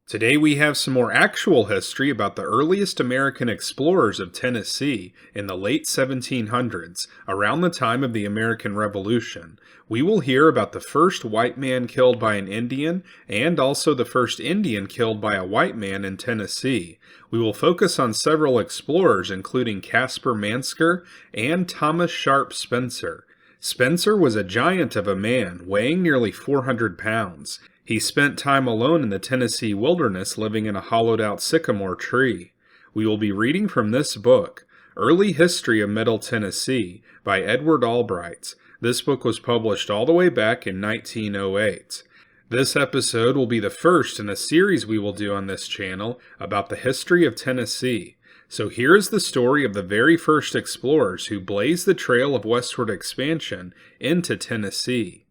Today we have some more actual history about the earliest American explorers of Tennessee in the late 1700s, around the time of the American Revolution. We will hear about the first white man killed by an Indian, and also the first Indian killed by a white man in Tennessee. We will focus on several explorers including Casper Mansker and Thomas Sharp Spencer. Spencer was a giant of a man, weighing nearly 400 pounds. He spent time alone in the Tennessee wilderness living in a hollowed-out sycamore tree. We will be reading from this book, Early History of Middle Tennessee, by Edward Albright. This book was published all the way back in 1908. This episode will be the first in a series we will do on this channel about the history of Tennessee. So here is the story of the very first explorers who blazed the trail of westward expansion into Tennessee.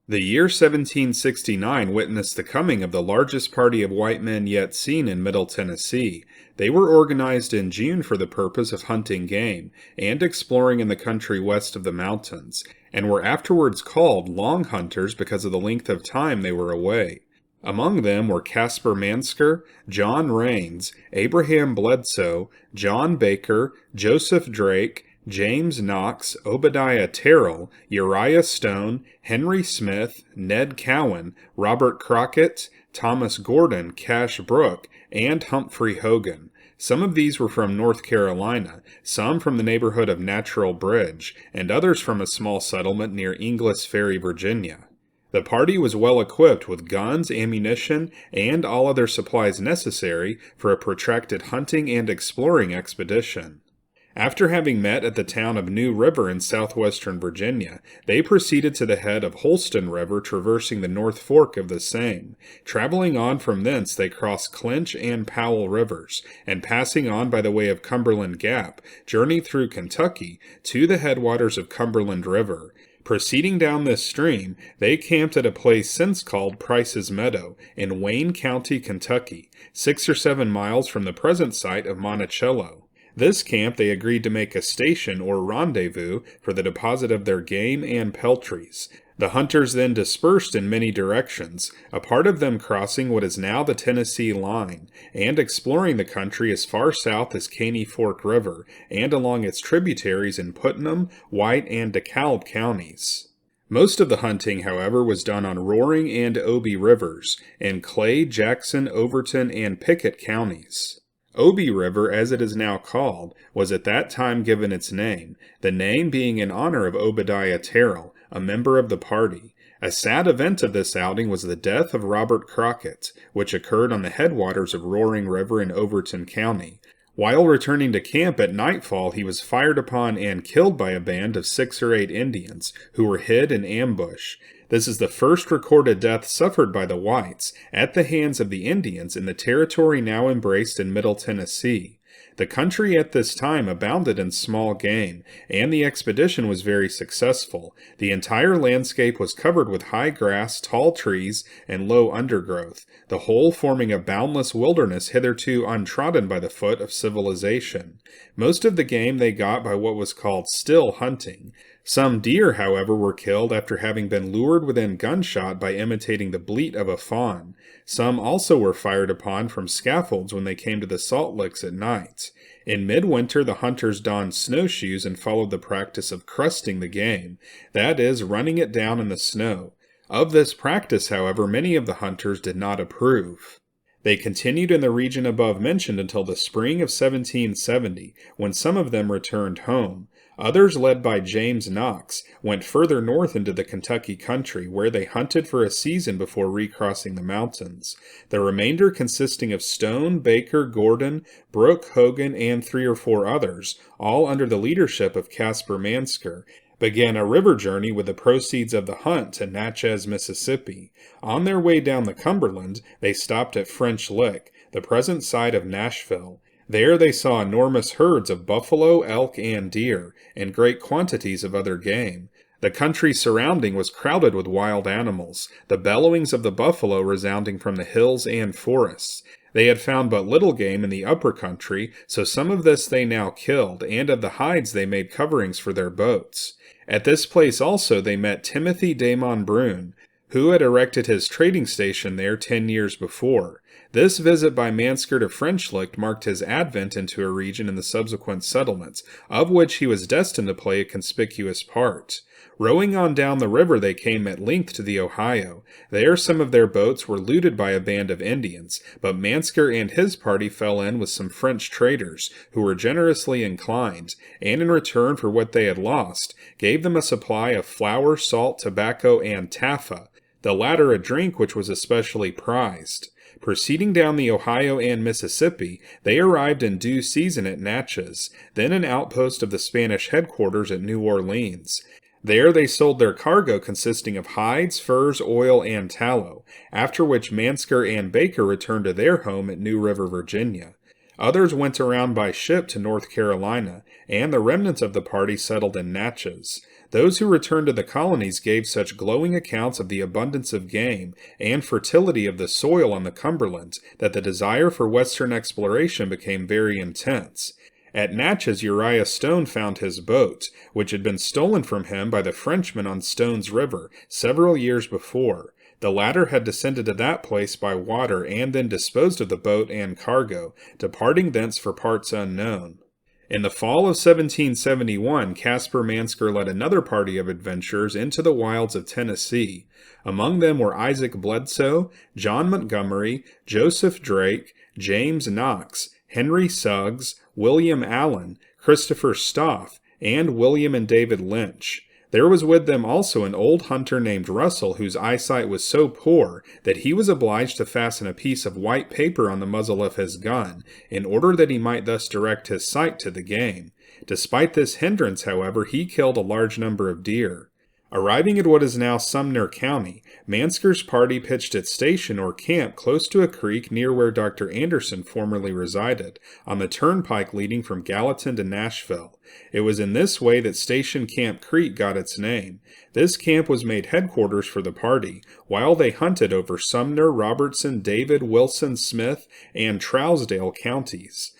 The year 1769 witnessed the coming of the largest party of white men yet seen in Middle Tennessee. They were organized in June for the purpose of hunting game and exploring in the country west of the mountains, and were afterwards called Longhunters because of the length of time they were away. Among them were Casper Mansker, John Rains, Abraham Bledsoe, John Baker, Joseph Drake, James Knox, Obadiah Terrell, Uriah Stone, Henry Smith, Ned Cowan, Robert Crockett, Thomas Gordon, Cash Brook, and Humphrey Hogan. Some of these were from North Carolina, some from the neighborhood of Natural Bridge, and others from a small settlement near Inglis Ferry, Virginia. The party was well equipped with guns, ammunition, and all other supplies necessary for a protracted hunting and exploring expedition. After having met at the town of New River in southwestern Virginia, they proceeded to the head of Holston River, traversing the North Fork of the same. Traveling on from thence, they crossed Clinch and Powell Rivers, and passing on by the way of Cumberland Gap, journeyed through Kentucky to the headwaters of Cumberland River. Proceeding down this stream, they camped at a place since called Price's Meadow in Wayne County, Kentucky, 6 or 7 miles from the present site of Monticello. This camp they agreed to make a station or rendezvous for the deposit of their game and peltries. The hunters then dispersed in many directions, a part of them crossing what is now the Tennessee line, and exploring the country as far south as Caney Fork River, and along its tributaries in Putnam, White, and DeKalb counties. Most of the hunting, however, was done on Roaring and Obey rivers, in Clay, Jackson, Overton, and Pickett counties. Obey River, as it is now called, was at that time given its name, the name being in honor of Obadiah Terrell, a member of the party. A sad event of this outing was the death of Robert Crockett, which occurred on the headwaters of Roaring River in Overton County. While returning to camp at nightfall, he was fired upon and killed by a band of 6 or 8 Indians, who were hid in ambush. This is the first recorded death suffered by the whites at the hands of the Indians in the territory now embraced in Middle Tennessee. The country at this time abounded in small game, and the expedition was very successful. The entire landscape was covered with high grass, tall trees, and low undergrowth, the whole forming a boundless wilderness hitherto untrodden by the foot of civilization. Most of the game they got by what was called still hunting. Some deer, however, were killed after having been lured within gunshot by imitating the bleat of a fawn. Some also were fired upon from scaffolds when they came to the salt licks at night. In midwinter, the hunters donned snowshoes and followed the practice of crusting the game, that is, running it down in the snow. Of this practice, however, many of the hunters did not approve. They continued in the region above mentioned until the spring of 1770, when some of them returned home. Others, led by James Knox, went further north into the Kentucky country, where they hunted for a season before recrossing the mountains. The remainder, consisting of Stone, Baker, Gordon, Brooke, Hogan, and 3 or 4 others, all under the leadership of Casper Mansker, began a river journey with the proceeds of the hunt to Natchez, Mississippi. On their way down the Cumberland, they stopped at French Lick, the present site of Nashville. There they saw enormous herds of buffalo, elk, and deer, and great quantities of other game. The country surrounding was crowded with wild animals, the bellowings of the buffalo resounding from the hills and forests. They had found but little game in the upper country, so some of this they now killed, and of the hides they made coverings for their boats. At this place also they met Timothy Demonbreun, who had erected his trading station there 10 years before. This visit by Mansker to French Lick marked his advent into a region in the subsequent settlements, of which he was destined to play a conspicuous part. Rowing on down the river, they came at length to the Ohio. There some of their boats were looted by a band of Indians, but Mansker and his party fell in with some French traders, who were generously inclined, and in return for what they had lost, gave them a supply of flour, salt, tobacco, and taffa, the latter a drink which was especially prized. Proceeding down the Ohio and Mississippi, they arrived in due season at Natchez, then an outpost of the Spanish headquarters at New Orleans. There they sold their cargo consisting of hides, furs, oil, and tallow, after which Mansker and Baker returned to their home at New River, Virginia. Others went around by ship to North Carolina, and the remnant of the party settled in Natchez. Those who returned to the colonies gave such glowing accounts of the abundance of game and fertility of the soil on the Cumberland that the desire for western exploration became very intense. At Natchez, Uriah Stone found his boat, which had been stolen from him by the Frenchmen on Stone's River several years before. The latter had descended to that place by water and then disposed of the boat and cargo, departing thence for parts unknown. In the fall of 1771, Casper Mansker led another party of adventurers into the wilds of Tennessee. Among them were Isaac Bledsoe, John Montgomery, Joseph Drake, James Knox, Henry Suggs, William Allen, Christopher Stoff, and William and David Lynch. There was with them also an old hunter named Russell, whose eyesight was so poor that he was obliged to fasten a piece of white paper on the muzzle of his gun, in order that he might thus direct his sight to the game. Despite this hindrance, however, he killed a large number of deer. Arriving at what is now Sumner County, Mansker's party pitched its station or camp close to a creek near where Dr. Anderson formerly resided, on the turnpike leading from Gallatin to Nashville. It was in this way that Station Camp Creek got its name. This camp was made headquarters for the party, while they hunted over Sumner, Robertson, David, Wilson, Smith, and Trousdale counties.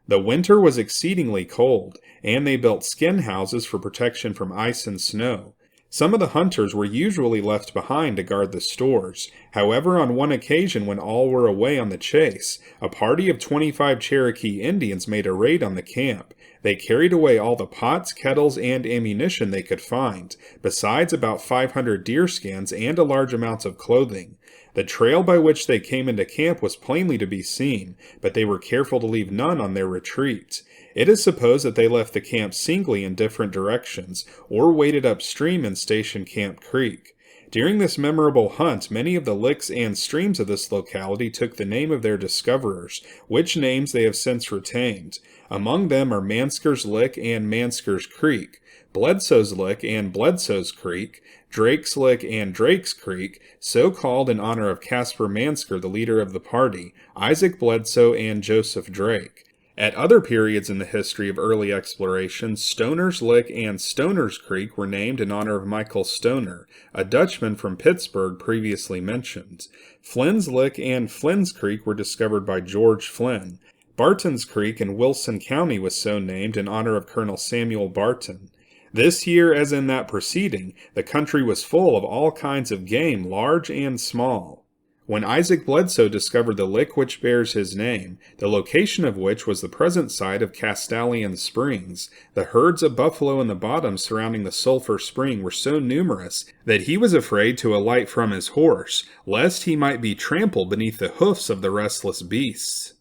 The winter was exceedingly cold, and they built skin houses for protection from ice and snow. Some of the hunters were usually left behind to guard the stores. However, on one occasion when all were away on the chase, a party of 25 Cherokee Indians made a raid on the camp. They carried away all the pots, kettles, and ammunition they could find, besides about 500 deer skins and a large amount of clothing. The trail by which they came into camp was plainly to be seen, but they were careful to leave none on their retreat. It is supposed that they left the camp singly in different directions, or waded upstream in Station Camp Creek. During this memorable hunt, many of the licks and streams of this locality took the name of their discoverers, which names they have since retained. Among them are Mansker's Lick and Mansker's Creek, Bledsoe's Lick and Bledsoe's Creek, Drake's Lick and Drake's Creek, so called in honor of Casper Mansker, the leader of the party, Isaac Bledsoe, and Joseph Drake. At other periods in the history of early exploration, Stoner's Lick and Stoner's Creek were named in honor of Michael Stoner, a Dutchman from Pittsburgh previously mentioned. Flynn's Lick and Flynn's Creek were discovered by George Flynn. Barton's Creek in Wilson County was so named in honor of Colonel Samuel Barton. This year, as in that preceding, the country was full of all kinds of game, large and small. When Isaac Bledsoe discovered the lick which bears his name, the location of which was the present site of Castalian Springs, the herds of buffalo in the bottoms surrounding the Sulphur Spring were so numerous that he was afraid to alight from his horse, lest he might be trampled beneath the hoofs of the restless beasts.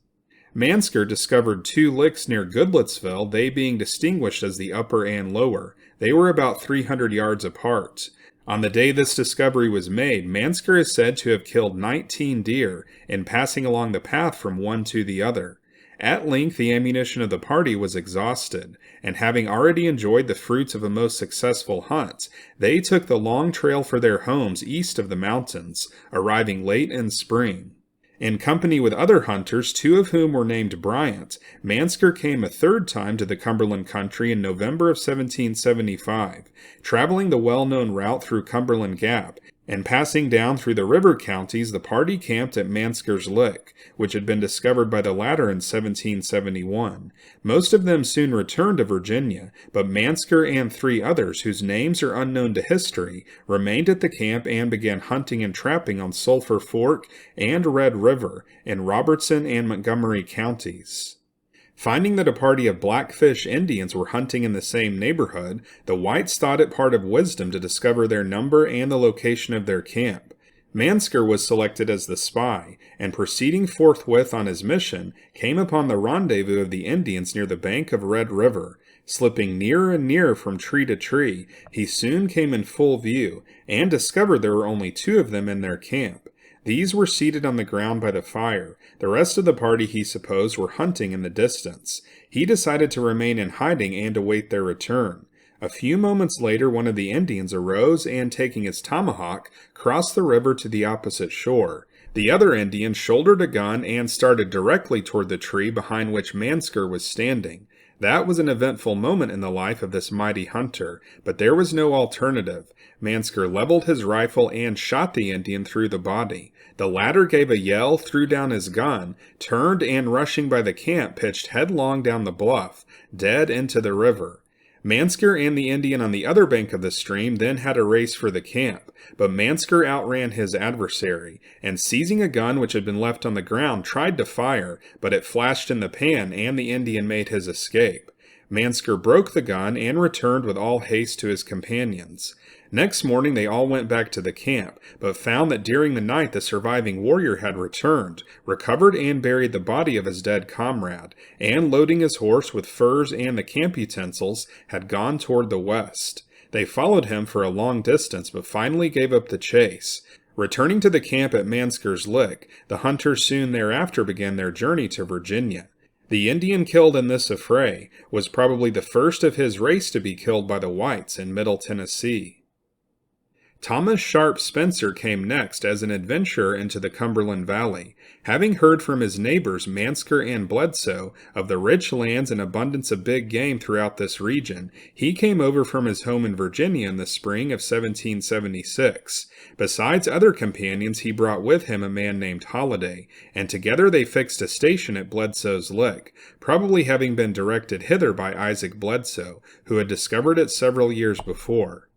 Mansker discovered 2 licks near Goodlettsville, they being distinguished as the upper and lower. They were about 300 yards apart. On the day this discovery was made, Mansker is said to have killed 19 deer in passing along the path from one to the other. At length the ammunition of the party was exhausted, and having already enjoyed the fruits of a most successful hunt, they took the long trail for their homes east of the mountains, arriving late in spring. In company with other hunters, 2 of whom were named Bryant, Mansker came a 3rd time to the Cumberland country in November of 1775. Traveling the well-known route through Cumberland Gap, And passing down through the river counties, the party camped at Mansker's Lick, which had been discovered by the latter in 1771. Most of them soon returned to Virginia, but Mansker and 3 others, whose names are unknown to history, remained at the camp and began hunting and trapping on Sulphur Fork and Red River in Robertson and Montgomery counties. Finding that a party of Blackfish Indians were hunting in the same neighborhood, the whites thought it part of wisdom to discover their number and the location of their camp. Mansker was selected as the spy, and proceeding forthwith on his mission, came upon the rendezvous of the Indians near the bank of Red River. Slipping nearer and nearer from tree to tree, he soon came in full view, and discovered there were only 2 of them in their camp. These were seated on the ground by the fire. The rest of the party, he supposed, were hunting in the distance. He decided to remain in hiding and await their return. A few moments later, one of the Indians arose and, taking his tomahawk, crossed the river to the opposite shore. The other Indian shouldered a gun and started directly toward the tree behind which Mansker was standing. That was an eventful moment in the life of this mighty hunter, but there was no alternative. Mansker leveled his rifle and shot the Indian through the body. The latter gave a yell, threw down his gun, turned, and rushing by the camp, pitched headlong down the bluff, dead into the river. Mansker and the Indian on the other bank of the stream then had a race for the camp, but Mansker outran his adversary, and seizing a gun which had been left on the ground, tried to fire, but it flashed in the pan, and the Indian made his escape. Mansker broke the gun and returned with all haste to his companions. Next morning they all went back to the camp, but found that during the night the surviving warrior had returned, recovered and buried the body of his dead comrade, and loading his horse with furs and the camp utensils, had gone toward the west. They followed him for a long distance, but finally gave up the chase. Returning to the camp at Mansker's Lick, the hunters soon thereafter began their journey to Virginia. The Indian killed in this affray was probably the first of his race to be killed by the whites in Middle Tennessee. Thomas Sharp Spencer came next as an adventurer into the Cumberland Valley. Having heard from his neighbors Mansker and Bledsoe of the rich lands and abundance of big game throughout this region, he came over from his home in Virginia in the spring of 1776. Besides other companions, he brought with him a man named Holiday, and together they fixed a station at Bledsoe's Lick, probably having been directed hither by Isaac Bledsoe, who had discovered it several years before.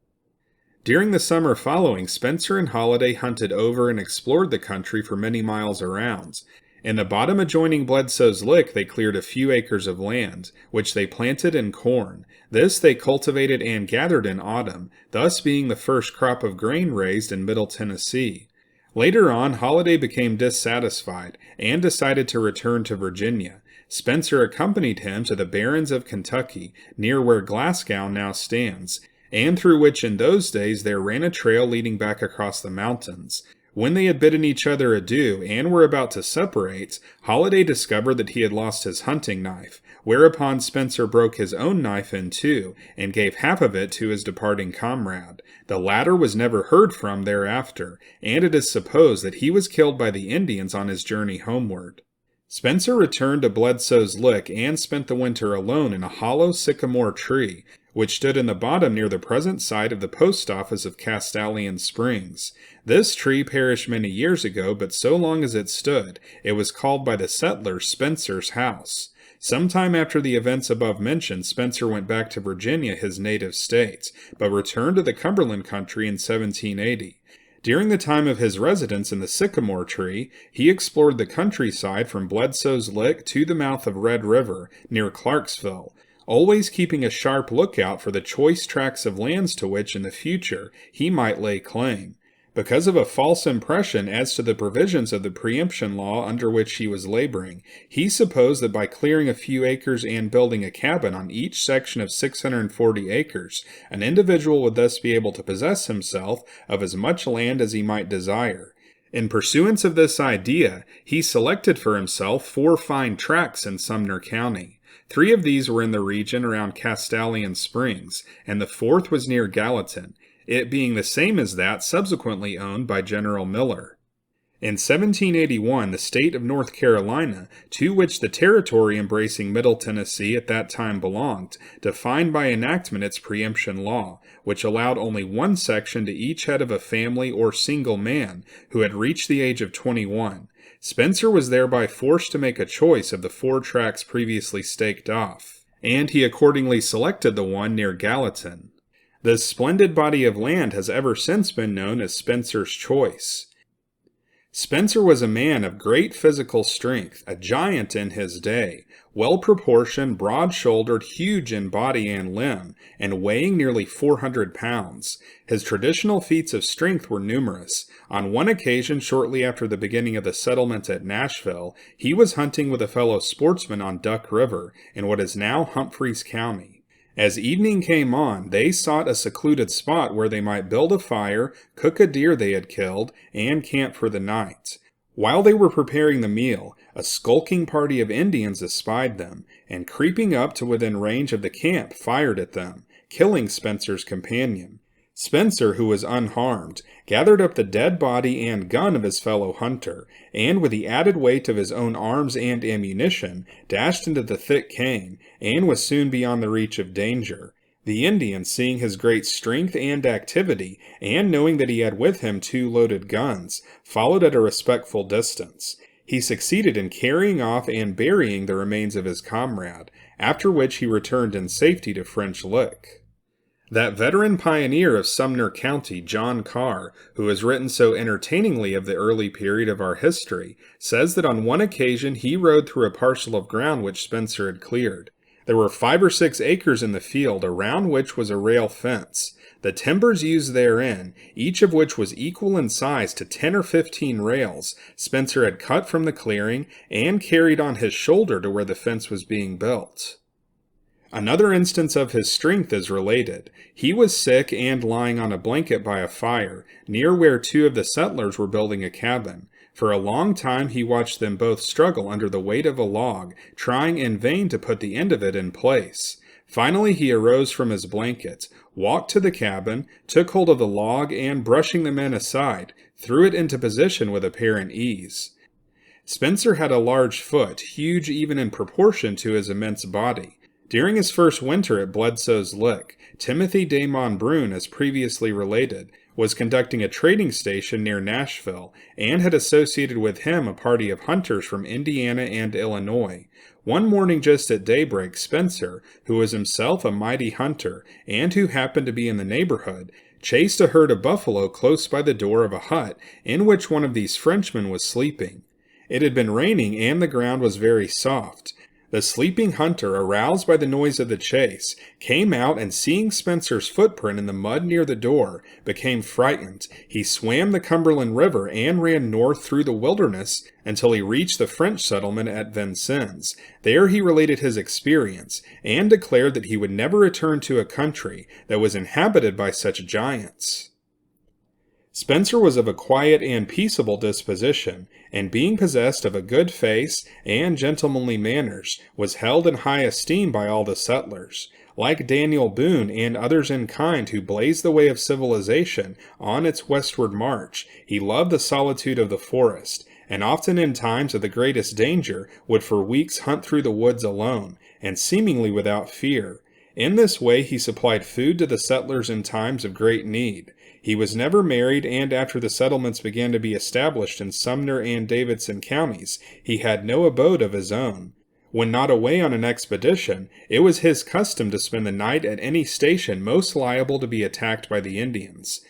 During the summer following, Spencer and Holiday hunted over and explored the country for many miles around. In the bottom adjoining Bledsoe's Lick, they cleared a few acres of land, which they planted in corn. This they cultivated and gathered in autumn, thus being the first crop of grain raised in Middle Tennessee. Later on, Holiday became dissatisfied and decided to return to Virginia. Spencer accompanied him to the Barrens of Kentucky, near where Glasgow now stands, and through which in those days there ran a trail leading back across the mountains. When they had bidden each other adieu and were about to separate, Holiday discovered that he had lost his hunting knife, whereupon Spencer broke his own knife in 2 and gave half of it to his departing comrade. The latter was never heard from thereafter, and it is supposed that he was killed by the Indians on his journey homeward. Spencer returned to Bledsoe's Lick and spent the winter alone in a hollow sycamore tree, which stood in the bottom near the present site of the post office of Castalian Springs. This tree perished many years ago, but so long as it stood, it was called by the settlers Spencer's house. Sometime after the events above mentioned, Spencer went back to Virginia, his native state, but returned to the Cumberland country in 1780. During the time of his residence in the sycamore tree, he explored the countryside from Bledsoe's Lick to the mouth of Red River, near Clarksville, always keeping a sharp lookout for the choice tracts of lands to which in the future he might lay claim. Because of a false impression as to the provisions of the preemption law under which he was laboring, he supposed that by clearing a few acres and building a cabin on each section of 640 acres, an individual would thus be able to possess himself of as much land as he might desire. In pursuance of this idea, he selected for himself 4 fine tracts in Sumner County. 3 of these were in the region around Castalian Springs, and the 4th was near Gallatin, it being the same as that subsequently owned by General Miller. In 1781, the state of North Carolina, to which the territory embracing Middle Tennessee at that time belonged, defined by enactment its preemption law, which allowed only one section to each head of a family or single man who had reached the age of 21. Spencer was thereby forced to make a choice of the 4 tracks previously staked off, and he accordingly selected the one near Gallatin. This splendid body of land has ever since been known as Spencer's Choice. Spencer was a man of great physical strength, a giant in his day, well-proportioned, broad-shouldered, huge in body and limb, and weighing nearly 400 pounds. His traditional feats of strength were numerous. On one occasion, shortly after the beginning of the settlement at Nashville, he was hunting with a fellow sportsman on Duck River, in what is now Humphreys County. As evening came on, they sought a secluded spot where they might build a fire, cook a deer they had killed, and camp for the night. While they were preparing the meal, a skulking party of Indians espied them, and creeping up to within range of the camp, fired at them, killing Spencer's companion. Spencer, who was unharmed, gathered up the dead body and gun of his fellow hunter, and with the added weight of his own arms and ammunition, dashed into the thick cane, and was soon beyond the reach of danger. The Indians, seeing his great strength and activity, and knowing that he had with him 2 loaded guns, followed at a respectful distance. He succeeded in carrying off and burying the remains of his comrade, after which he returned in safety to French Lick. That veteran pioneer of Sumner County, John Carr, who has written so entertainingly of the early period of our history, says that on one occasion he rode through a parcel of ground which Spencer had cleared. There were 5 or 6 acres in the field, around which was a rail fence. The timbers used therein, each of which was equal in size to 10 or 15 rails, Spencer had cut from the clearing and carried on his shoulder to where the fence was being built. Another instance of his strength is related. He was sick and lying on a blanket by a fire, near where 2 of the settlers were building a cabin. For a long time he watched them both struggle under the weight of a log, trying in vain to put the end of it in place. Finally he arose from his blanket, walked to the cabin, took hold of the log, and brushing the men aside, threw it into position with apparent ease. Spencer had a large foot, huge even in proportion to his immense body. During his first winter at Bledsoe's Lick, Timothy Demonbreun, as previously related, was conducting a trading station near Nashville, and had associated with him a party of hunters from Indiana and Illinois. One morning just at daybreak, Spencer, who was himself a mighty hunter, and who happened to be in the neighborhood, chased a herd of buffalo close by the door of a hut in which one of these Frenchmen was sleeping. It had been raining, and the ground was very soft. The sleeping hunter, aroused by the noise of the chase, came out and seeing Spencer's footprint in the mud near the door, became frightened. He swam the Cumberland River and ran north through the wilderness until he reached the French settlement at Vincennes. There he related his experience, and declared that he would never return to a country that was inhabited by such giants. Spencer was of a quiet and peaceable disposition, and being possessed of a good face and gentlemanly manners, was held in high esteem by all the settlers. Like Daniel Boone and others in kind who blazed the way of civilization on its westward march, he loved the solitude of the forest, and often in times of the greatest danger would for weeks hunt through the woods alone, and seemingly without fear. In this way he supplied food to the settlers in times of great need. He was never married, and after the settlements began to be established in Sumner and Davidson counties, he had no abode of his own. When not away on an expedition, it was his custom to spend the night at any station most liable to be attacked by the Indians.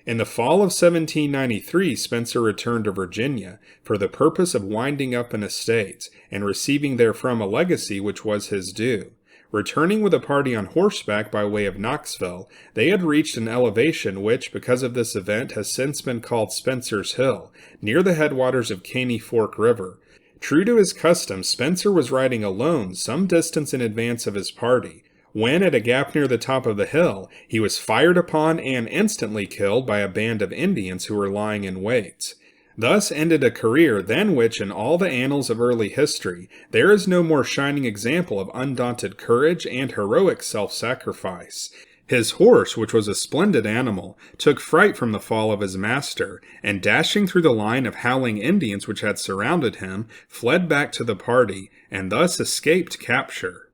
In the fall of 1793, Spencer returned to Virginia for the purpose of winding up an estate, and receiving therefrom a legacy which was his due. Returning with a party on horseback by way of Knoxville, they had reached an elevation which, because of this event, has since been called Spencer's Hill, near the headwaters of Caney Fork River. True to his custom, Spencer was riding alone some distance in advance of his party, when at a gap near the top of the hill, he was fired upon and instantly killed by a band of Indians who were lying in wait. Thus ended a career than which in all the annals of early history there is no more shining example of undaunted courage and heroic self-sacrifice. His horse, which was a splendid animal, took fright from the fall of his master, and dashing through the line of howling Indians which had surrounded him, fled back to the party, and thus escaped capture.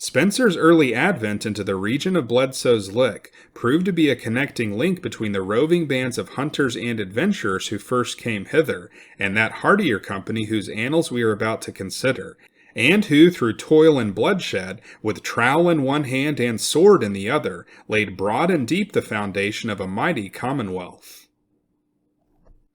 Spencer's early advent into the region of Bledsoe's Lick proved to be a connecting link between the roving bands of hunters and adventurers who first came hither, and that hardier company whose annals we are about to consider, and who, through toil and bloodshed, with trowel in one hand and sword in the other, laid broad and deep the foundation of a mighty commonwealth.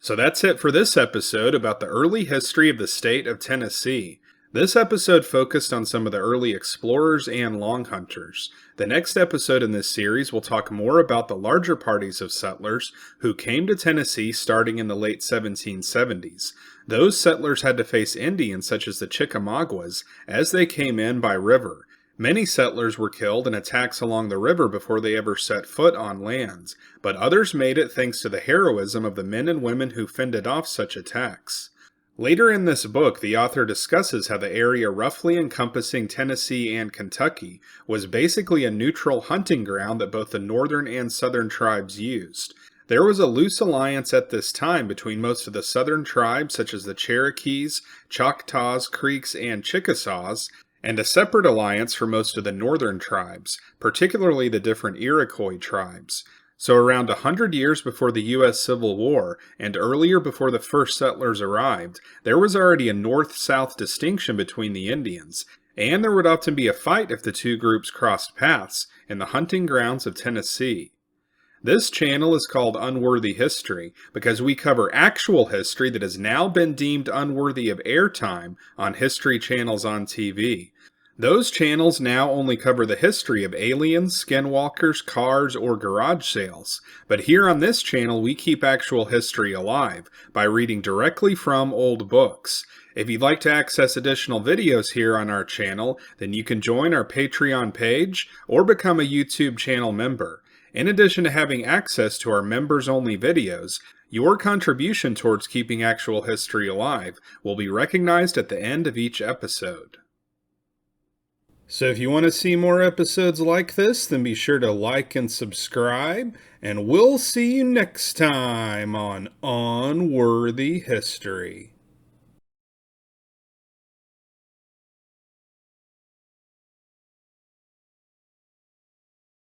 So that's it for this episode about the early history of the state of Tennessee. This episode focused on some of the early explorers and Longhunters. The next episode in this series will talk more about the larger parties of settlers who came to Tennessee starting in the late 1770s. Those settlers had to face Indians such as the Chickamaugas as they came in by river. Many settlers were killed in attacks along the river before they ever set foot on land, but others made it thanks to the heroism of the men and women who fended off such attacks. Later in this book, the author discusses how the area roughly encompassing Tennessee and Kentucky was basically a neutral hunting ground that both the northern and southern tribes used. There was a loose alliance at this time between most of the southern tribes such as the Cherokees, Choctaws, Creeks, and Chickasaws, and a separate alliance for most of the northern tribes, particularly the different Iroquois tribes. So around 100 years before the U.S. Civil War, and earlier before the first settlers arrived, there was already a north-south distinction between the Indians, and there would often be a fight if the two groups crossed paths in the hunting grounds of Tennessee. This channel is called Unworthy History because we cover actual history that has now been deemed unworthy of airtime on history channels on TV. Those channels now only cover the history of aliens, skinwalkers, cars, or garage sales. But here on this channel, we keep actual history alive by reading directly from old books. If you'd like to access additional videos here on our channel, then you can join our Patreon page or become a YouTube channel member. In addition to having access to our members-only videos, your contribution towards keeping actual history alive will be recognized at the end of each episode. So if you want to see more episodes like this, then be sure to like and subscribe, and we'll see you next time on Unworthy History.